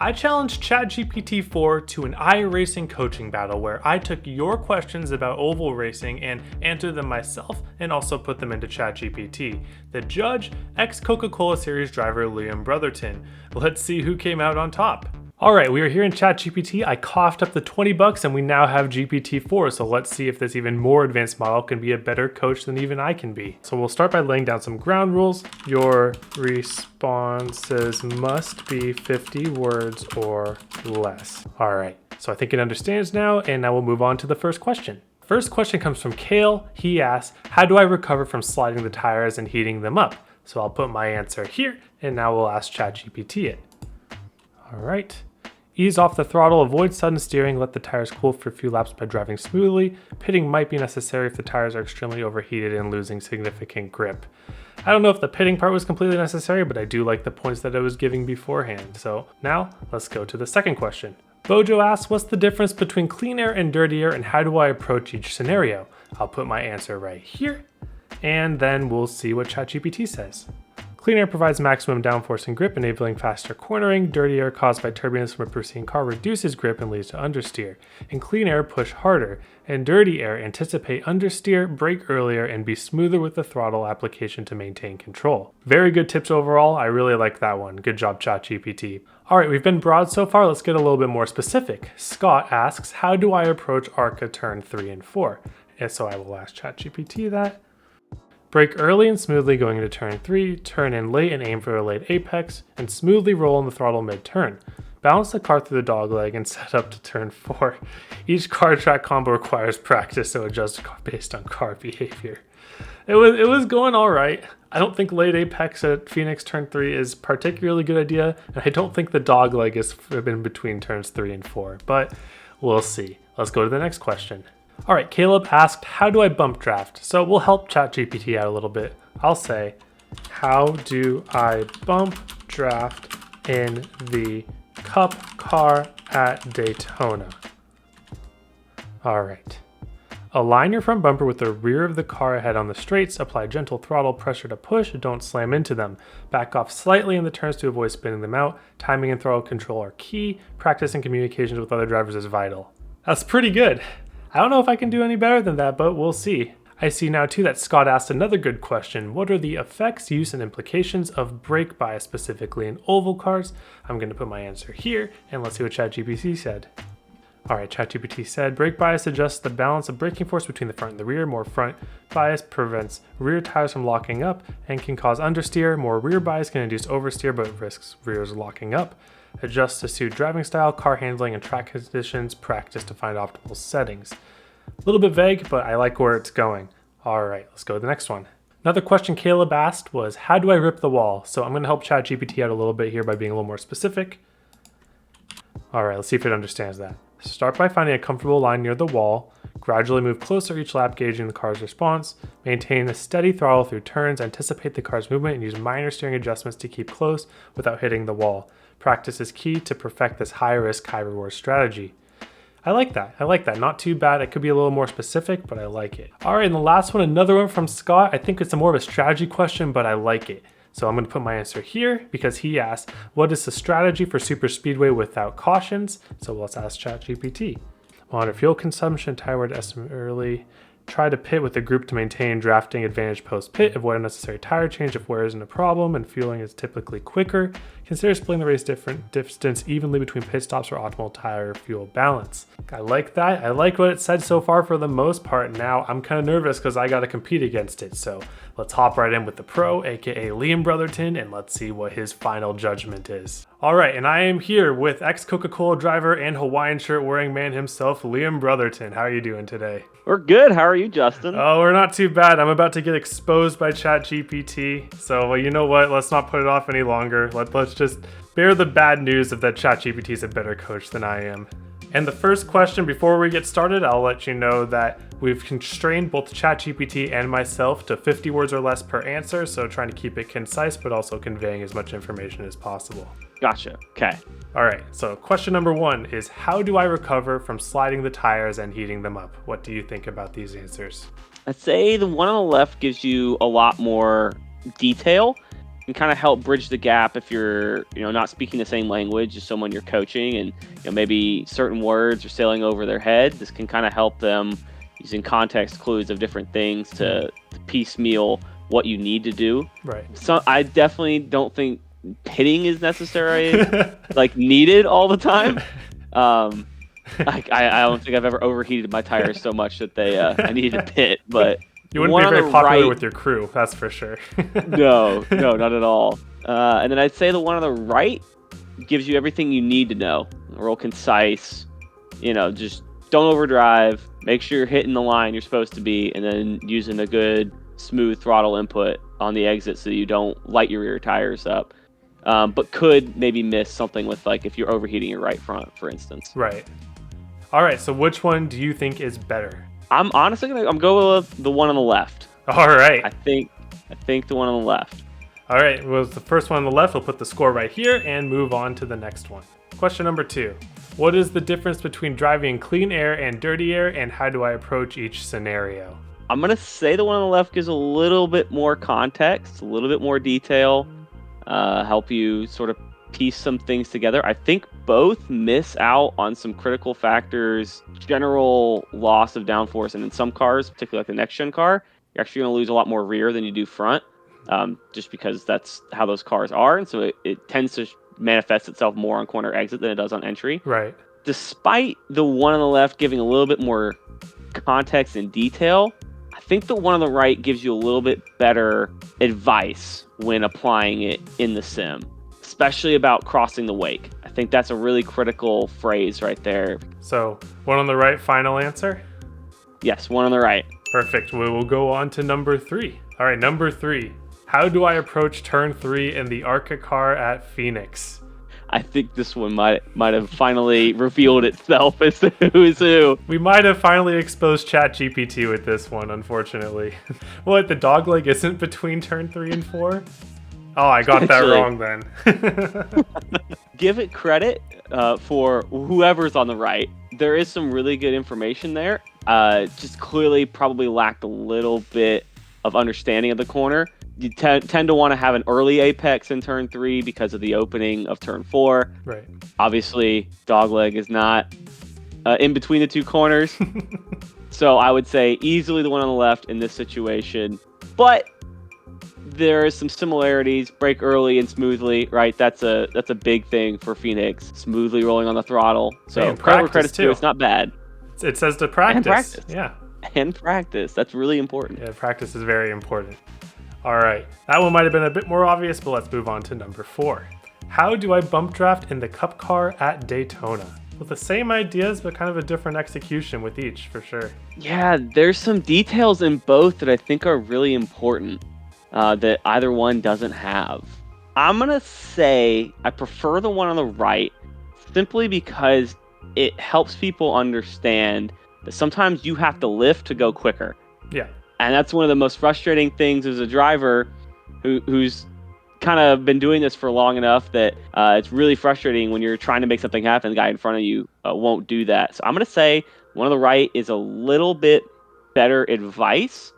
I challenged ChatGPT 4 to an iRacing coaching battle where I took your questions about oval racing and answered them myself and also put them into ChatGPT. The judge, ex-Coca-Cola Series driver Liam Brotherton. Let's see who came out on top. Alright, we are here in ChatGPT. I coughed up the $20 and we now have GPT-4, so let's see if this even more advanced model can be a better coach than even I can be. So we'll start by laying down some ground rules. Your responses must be 50 words or less. Alright, so I think it understands now, and now we'll move on to the first question. First question comes from Kale. He asks, how do I recover from sliding the tires and heating them up? So I'll put my answer here, and now we'll ask ChatGPT it. Alright. Ease off the throttle, avoid sudden steering, let the tires cool for a few laps by driving smoothly. Pitting might be necessary if the tires are extremely overheated and losing significant grip. I don't know if the pitting part was completely necessary, but I do like the points that I was giving beforehand. So now let's go to the second question. Bojo asks, what's the difference between clean air and dirty air and how do I approach each scenario? I'll put my answer right here, and then we'll see what ChatGPT says. Clean air provides maximum downforce and grip, enabling faster cornering. Dirty air caused by turbulence from a preceding car reduces grip and leads to understeer. In clean air, push harder. In dirty air, anticipate understeer, brake earlier, and be smoother with the throttle application to maintain control. Very good tips overall. I really like that one. Good job, ChatGPT. Alright, we've been broad so far. Let's get a little bit more specific. Scott asks, how do I approach ARCA turn 3 and 4? And so I will ask ChatGPT that. Brake early and smoothly going into turn 3, turn in late and aim for a late apex, and smoothly roll on the throttle mid-turn. Balance the car through the dogleg and set up to turn 4. Each car track combo requires practice, so adjust based on car behavior. It was going alright. I don't think late apex at Phoenix turn 3 is a particularly good idea, and I don't think the dogleg is in between turns 3 and 4, but we'll see. Let's go to the next question. Alright, Caleb asked, how do I bump draft? So we'll help ChatGPT out a little bit. I'll say, how do I bump draft in the Cup car at Daytona? Alright. Align your front bumper with the rear of the car ahead on the straights. Apply gentle throttle pressure to push. Don't slam into them. Back off slightly in the turns to avoid spinning them out. Timing and throttle control are key. Practice and communications with other drivers is vital. That's pretty good. I don't know if I can do any better than that, but we'll see. I see now too that Scott asked another good question. What are the effects, use, and implications of brake bias specifically in oval cars? I'm going to put my answer here, and let's see what ChatGPT said. Alright, ChatGPT said, brake bias adjusts the balance of braking force between the front and the rear. More front bias prevents rear tires from locking up and can cause understeer. More rear bias can induce oversteer but risks rears locking up. Adjust to suit driving style, car handling, and track conditions. Practice to find optimal settings. A little bit vague, but I like where it's going. Alright, let's go to the next one. Another question Caleb asked was, how do I rip the wall? So I'm going to help ChatGPT out a little bit here by being a little more specific. Alright, let's see if it understands that. Start by finding a comfortable line near the wall. Gradually move closer each lap, gauging the car's response. Maintain a steady throttle through turns. Anticipate the car's movement and use minor steering adjustments to keep close without hitting the wall. Practice is key to perfect this high-risk, high-reward strategy. I like that. Not too bad. It could be a little more specific, but I like it. All right, and the last one, another one from Scott. I think it's more of a strategy question, but I like it. So I'm going to put my answer here because he asked, what is the strategy for super speedway without cautions? So let's ask ChatGPT. Monitor fuel consumption, tire wear to estimate early. Try to pit with the group to maintain drafting advantage post-pit. Avoid unnecessary tire change if wear isn't a problem and fueling is typically quicker. Consider splitting the race distance evenly between pit stops for optimal tire fuel balance. I like that. I like what it said so far for the most part. Now I'm kind of nervous because I got to compete against it. So let's hop right in with the pro, aka Liam Brotherton, and let's see what his final judgment is. All right, and I am here with ex-Coca-Cola driver and Hawaiian shirt wearing man himself, Liam Brotherton. How are you doing today? We're good. How are you, Justin? Oh, we're not too bad. I'm about to get exposed by ChatGPT. So, well, you know what? Let's not put it off any longer. Let's just bear the bad news of that ChatGPT is a better coach than I am. And the first question, before we get started, I'll let you know that we've constrained both ChatGPT and myself to 50 words or less per answer. So trying to keep it concise, but also conveying as much information as possible. Gotcha. Okay. All right. So question number 1 is, how do I recover from sliding the tires and heating them up? What do you think about these answers? I'd say the one on the left gives you a lot more detail. can kind of help bridge the gap if you're, not speaking the same language as someone you're coaching, and maybe certain words are sailing over their head. This can kind of help them using context clues of different things to piecemeal what you need to do. Right. So I definitely don't think pitting is necessary, like needed all the time. I don't think I've ever overheated my tires so much that I needed to pit, but you wouldn't be very popular with your crew, that's for sure. No, not at all. And then I'd say the one on the right gives you everything you need to know. Real concise, just don't overdrive, make sure you're hitting the line you're supposed to be, and then using a good smooth throttle input on the exit so you don't light your rear tires up. But could maybe miss something with, like, if you're overheating your right front, for instance. Right. All right, so which one do you think is better? I'm honestly I'm going with the one on the left. All right. I think the one on the left. All right, well, the first one on the left, we'll put the score right here and move on to the next one. Question number 2. What is the difference between driving clean air and dirty air, and how do I approach each scenario? I'm going to say the one on the left gives a little bit more context, a little bit more detail, help you sort of piece some things together. I think both miss out on some critical factors, general loss of downforce, and in some cars, particularly like the next gen car, you're actually going to lose a lot more rear than you do front, just because that's how those cars are. And so it tends to manifest itself more on corner exit than it does on entry. Right. Despite the one on the left giving a little bit more context and detail, I think the one on the right gives you a little bit better advice when applying it in the sim, especially about crossing the wake. I think that's a really critical phrase right there. So, one on the right, final answer? Yes, one on the right. Perfect. We will go on to number 3. All right, number 3. How do I approach turn 3 in the ARCA car at Phoenix? I think this one might have finally revealed itself as to who is who. We might have finally exposed ChatGPT with this one, unfortunately. What, the dogleg isn't between turn 3 and 4? Oh, I got that wrong then. Give it credit for whoever's on the right. There is some really good information there. Just clearly probably lacked a little bit of understanding of the corner. You tend to want to have an early apex in turn 3 because of the opening of turn 4. Right. Obviously, dogleg is not in between the two corners. So I would say easily the one on the left in this situation. But there is some similarities. Brake early and smoothly, right? That's a big thing for Phoenix. Smoothly rolling on the throttle. So credit too. It's not bad. It says to practice. And practice. Yeah. And practice. That's really important. Yeah, practice is very important. All right. That one might have been a bit more obvious, but let's move on to number 4. How do I bump draft in the Cup car at Daytona? With the same ideas, but kind of a different execution with each, for sure. Yeah, there's some details in both that I think are really important that either one doesn't have. I'm going to say I prefer the one on the right simply because it helps people understand that sometimes you have to lift to go quicker. Yeah. And that's one of the most frustrating things as a driver who's kind of been doing this for long enough that it's really frustrating when you're trying to make something happen. The guy in front of you won't do that. So I'm going to say one on the right is a little bit better advice,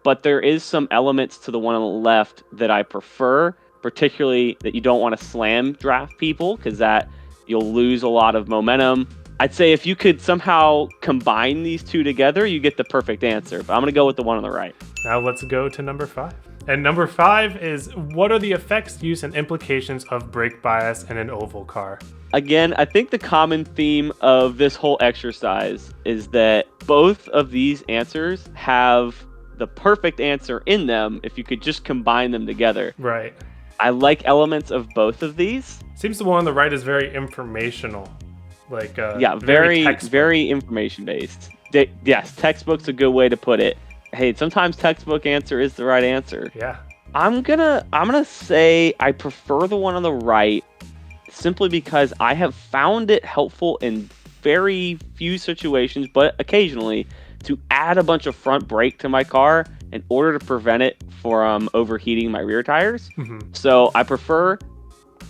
but there is some elements to the one on the left that I prefer, particularly that you don't want to slam draft people because that you'll lose a lot of momentum. I'd say if you could somehow combine these two together, you get the perfect answer. But I'm going to go with the one on the right. Now let's go to number 5. And number 5 is, what are the effects, use, and implications of brake bias in an oval car? Again, I think the common theme of this whole exercise is that both of these answers have the perfect answer in them if you could just combine them together. Right. I like elements of both of these. Seems the one on the right is very informational. Like very information based. Yes, textbook's a good way to put it. Hey, sometimes textbook answer is the right answer. Yeah. I'm gonna say I prefer the one on the right simply because I have found it helpful in very few situations, but occasionally, to add a bunch of front brake to my car in order to prevent it from overheating my rear tires. Mm-hmm. So I prefer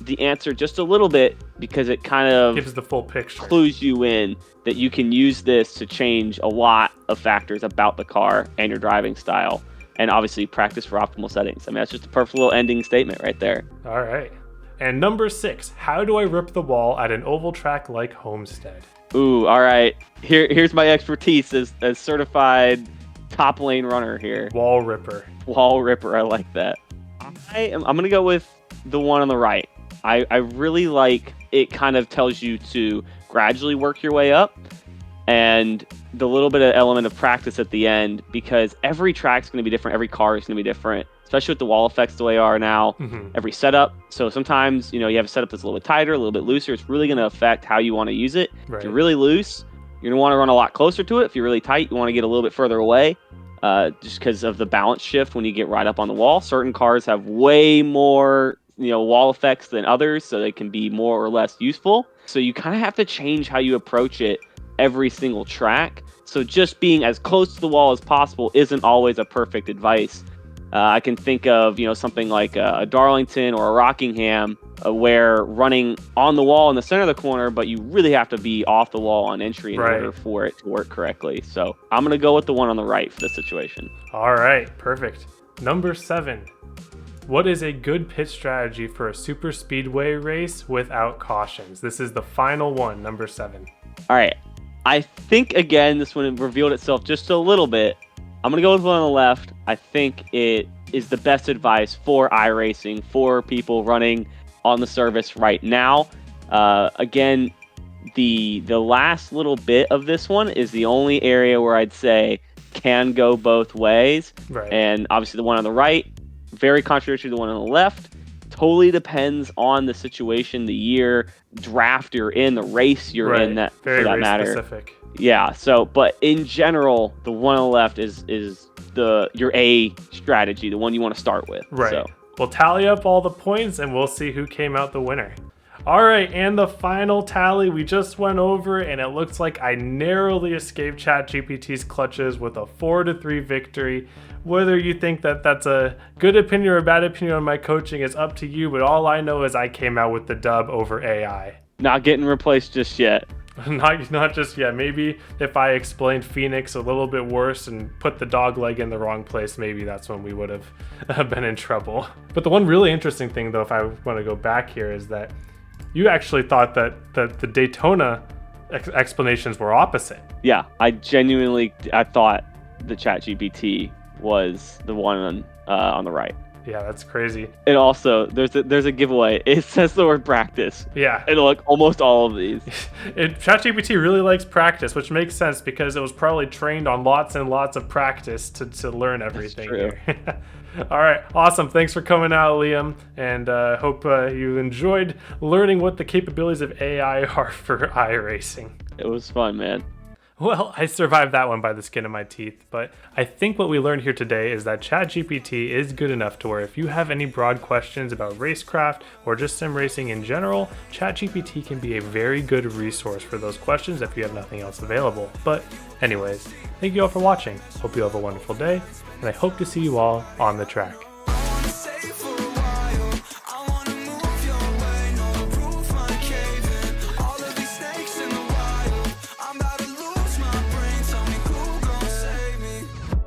the answer just a little bit because it kind of gives the full picture, clues you in that you can use this to change a lot of factors about the car and your driving style. and obviously practice for optimal settings. I mean, that's just a perfect little ending statement right there. All right. And number 6, how do I rip the wall at an oval track like Homestead? Ooh, all right. Here's my expertise as certified top lane runner here. Wall ripper. Wall ripper, I like that. I'm gonna go with the one on the right. I really like it. Kind of tells you to gradually work your way up, and the little bit of element of practice at the end, because every track's going to be different, every car is going to be different, especially with the wall effects the way they are now. Every setup. So sometimes, you have a setup that's a little bit tighter, a little bit looser. It's really going to affect how you want to use it. Right. If you're really loose, you're going to want to run a lot closer to it. If you're really tight, you want to get a little bit further away, just because of the balance shift when you get right up on the wall. Certain cars have way more wall effects than others, so they can be more or less useful. So you kind of have to change how you approach it every single track. So just being as close to the wall as possible isn't always a perfect advice. I can think of something like a Darlington or a Rockingham, where running on the wall in the center of the corner, but you really have to be off the wall on entry in order for it to work correctly. So I'm going to go with the one on the right for this situation. All right, perfect. Number 7. What is a good pit strategy for a super speedway race without cautions? This is the final one, number 7. All right. I think, again, this one revealed itself just a little bit. I'm going to go with one on the left. I think it is the best advice for iRacing, for people running on the service right now. Again, the last little bit of this one is the only area where I'd say can go both ways. Right. And obviously the one on the right, very contradictory to the one on the left. Totally depends on the situation, the year, draft you're in, the race you're in, that very for that race matter. Specific. Yeah. So, but in general, the one on the left is your A strategy, the one you want to start with. Right. So. We'll tally up all the points and we'll see who came out the winner. All right, and the final tally we just went over, and it looks like I narrowly escaped ChatGPT's clutches with a 4-3 victory. Whether you think that that's a good opinion or a bad opinion on my coaching is up to you, but all I know is I came out with the dub over AI. Not getting replaced just yet. Not just yet. Maybe if I explained Phoenix a little bit worse and put the dog leg in the wrong place, maybe that's when we would have been in trouble. But the one really interesting thing, though, if I want to go back here, is that you actually thought that the Daytona explanations were opposite. Yeah, I thought the ChatGPT was the one on the right. Yeah, that's crazy. And also, there's a giveaway. It says the word practice. Yeah. And like almost all of these. ChatGPT really likes practice, which makes sense because it was probably trained on lots and lots of practice to learn everything. That's true. Here. All right, awesome. Thanks for coming out, Liam, and hope you enjoyed learning what the capabilities of AI are for iRacing. It was fun, man. Well, I survived that one by the skin of my teeth, but I think what we learned here today is that ChatGPT is good enough to where if you have any broad questions about racecraft or just sim racing in general, ChatGPT can be a very good resource for those questions if you have nothing else available. But anyways, thank you all for watching. Hope you have a wonderful day, and I hope to see you all on the track.